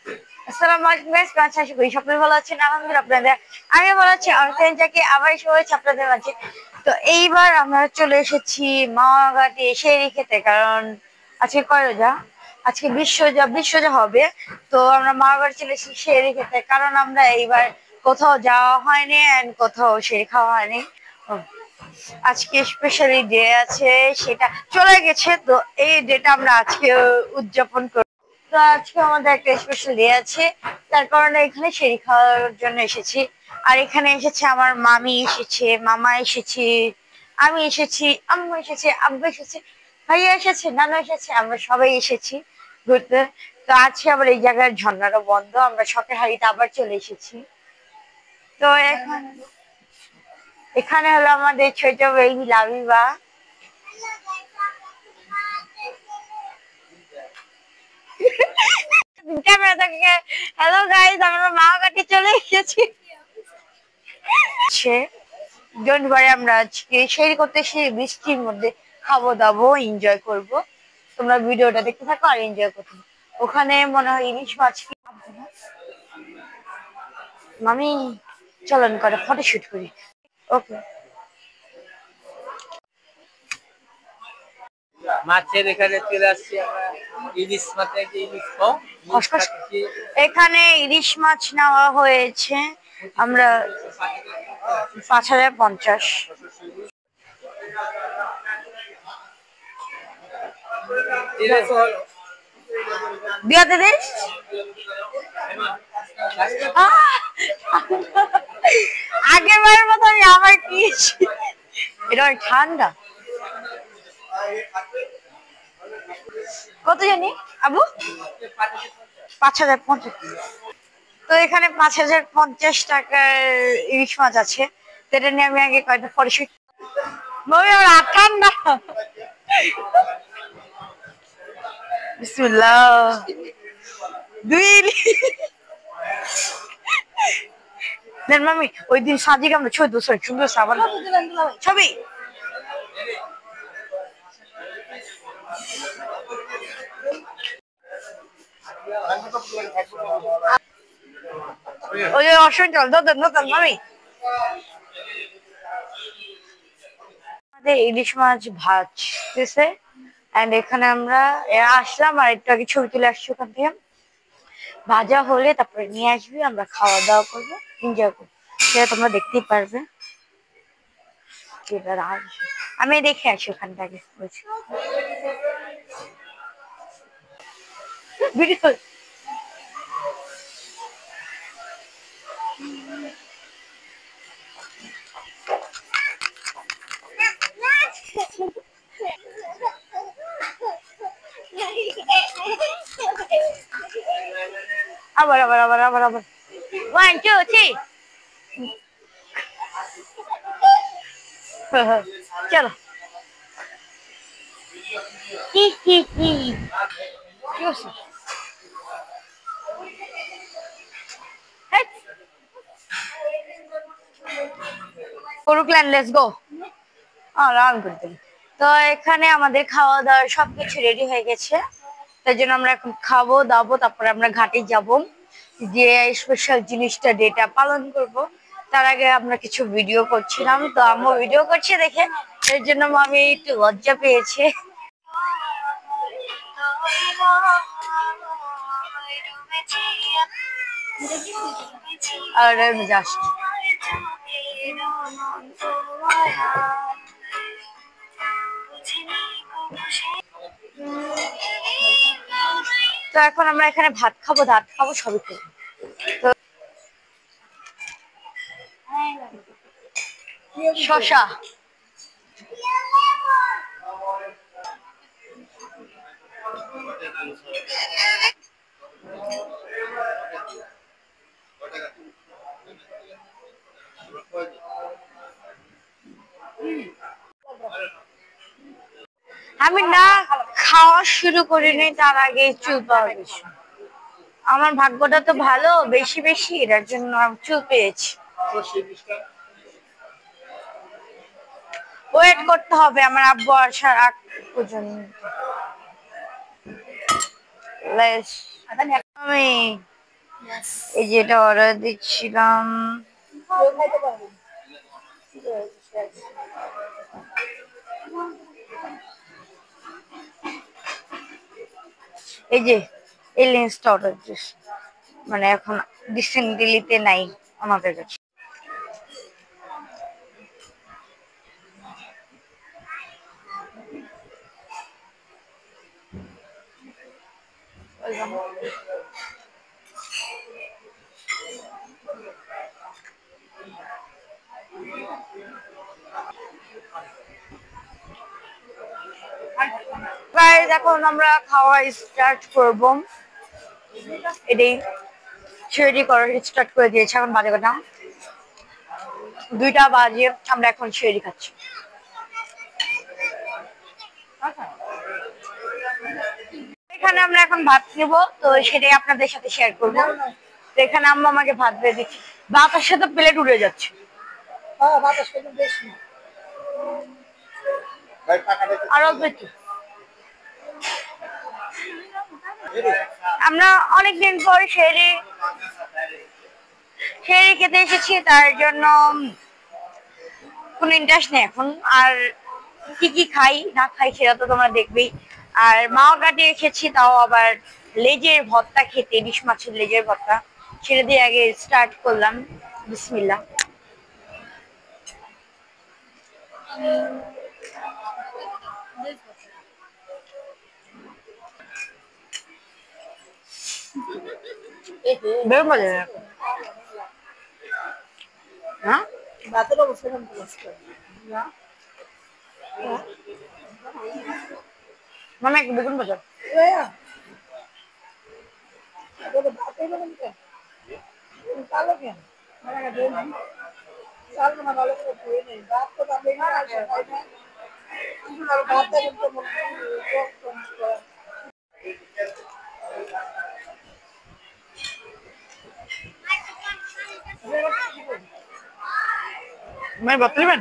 আসসালামু আলাইকুম গাইস, আশা করি সকলে ভালো আছেন। আলহামদুলিল্লাহ আপনাদের আমি ভালো আছি। আবার এসে হয়েছে আপনাদের মাঝে। তো এইবার আমরা চলে এসেছি মাওয়াঘাটে শেরি খেতে, কারণ আজকে কয় রোজা, আজকে বিশ্বজা হবে। তো আমরা মাওয়াঘাট চলে এসেছি শেরি খেতে, কারণ আমরা এইবার কোথাও যাওয়া হয়নি এন্ড কোথাও শেরি খাওয়া হয়নি। আজকে স্পেশালি ডে আছে, সেটা চলে গেছে, তো এই ডেটা আমরা আজকে উদযাপন করব। তো আজকে আমাদের একটা স্পেশাল ডে আছে, তার কারণে এখানে শেরি খাওয়ার জন্য এসেছি। আর এখানে এসেছে আমার মামি এসেছে, মামা এসেছে, আমি এসেছি, আম্মু এসেছে, আব্বু এসেছে, ভাইয়া এসেছে, নানু এসেছে, আমরা সবাই এসেছি ঘুরতে। তো আজকে আবার এই জায়গার ঝর্ণারও বন্ধ, আমরা শখের হাড়িতে আবার চলে এসেছি। তো এখানে হলো আমাদের ছোট বেবি লাবিবা। হ্যালো গাইস, আমরা মাওয়াঘাটে চলে এসেছি। ডোন্ট ওয়ারি, আমরা আজকে শেয়ার করতে সেই বৃষ্টির মধ্যে খাবো দাবো এনজয় করব। তোমরা ভিডিওটা দেখতে থাকো আর এনজয় করতে। ওখানে মনে হয় ইলিশ মাছ। মামি চলন করে ফটোশুট করি। ওকে। মাছের এখানে চলে আসছি আমরা। ইলিশ মাছ, ইলিশ এখানে ইলিশ মাছ নেওয়া হয়েছে আমরা 5050। বিয়াতে দে আগেরবারের মতো আমি আবার কি, এটা অনেক ঠান্ডা। কত জানি আবু? 5050। তো এখানে 5050 টাকার ইলিশ মাছ আছে। সেটা নিয়ে আমি আগে কয়েকটা ফটোশুট। ঠান্ডা। বিসমিল্লাহ। দেন মামি, ওই দিন সাজিকে আমরা ছবি তুলছি, সুন্দর সাবান ছবি। ওই যে অসুবিধা নতুন মামি। আমাদের ইলিশ মাছ ভাজতেছে এন্ড এখানে আমরা আসলাম আর একটু আগে ছবি তুলে আসছি। ওখান থেকে ভাজা হলে তারপরে নিয়ে আসবি, আমরা খাওয়া দাওয়া করবো, এনজয় করবো, সেটা তোমরা দেখতেই পারবে। আমি দেখে আসি ওখানটাকে বলছি ভিডিও। আবার আবার আবার আবার আবার 1 2 3। চলো। হি হি হি। করুকলেন, লেটস গো। আরাম করতে। তো এখানে আমাদের খাওয়া দাওয়া সবকিছু রেডি হয়ে গেছে, তাই জন্য আমরা এখন খাবো দাবো, তারপরে আমরা ঘাটে যাব, যে স্পেশাল জিনিসটা ডেটা পালন করব। তার আগে আমরা কিছু ভিডিও করছিলাম, তো আম্মু ভিডিও করছে দেখে এর জন্য আমি একটু লজ্জা পেয়েছি। আর জাস্ট তো এখন আমরা এখানে ভাত খাবো, দাঁত খাবো, সবই খাবো। তো শশা আমি না খাওয়া শুরু করিনি, তার আগে চুল পাওয়া গেছে। আমার ভাগ্যটা তো ভালো, বেশি বেশি এটার জন্য আমি চুল পেয়েছি। ওয়েট করতে হবে আমার আব্বু আসার আগ পর্যন্ত। আমি এই যে এটা অর্ডার দিচ্ছিলাম। এই যে এই লেন্সটা অর্ডার দিচ্ছি, মানে এখন রিসেন্টলিতে নাই আমাদের কাছে। গাইস এখন আমরা খাওয়া স্টার্ট করব। এটাই রেডি করা স্টার্ট করে দিয়েছে, এখন বাজে কটা 2টা বাজে, আমরা এখন শেরি খাচ্ছি। এখানে আমরা এখন ভাত নেবো, তো সেটাই আপনাদের সাথে শেয়ার করবো। তো এখানে আম্মা আমাকে ভাত দিয়ে দিচ্ছে, ভাতের সাথে প্লেট উড়ে যাচ্ছে। আর অল্প একটু। আমরা অনেকদিন পর শেরি খেতে এসেছি, তার জন্য কোনো ইন্টারেস্ট নেই এখন। আর কি কি খাই না খাই সেটা তো তোমরা দেখবেই। আর মাওঘাটে এসেছি, তাও আবার লেজের ভর্তা খেতে, ইলিশ মাছের লেজের ভর্তা, সেটা দিয়ে আগে স্টার্ট করলাম। বিসমিল্লাহ। বের মজা হ্যাঁ মামা একটু বেগুন বাজার। मैं बतली में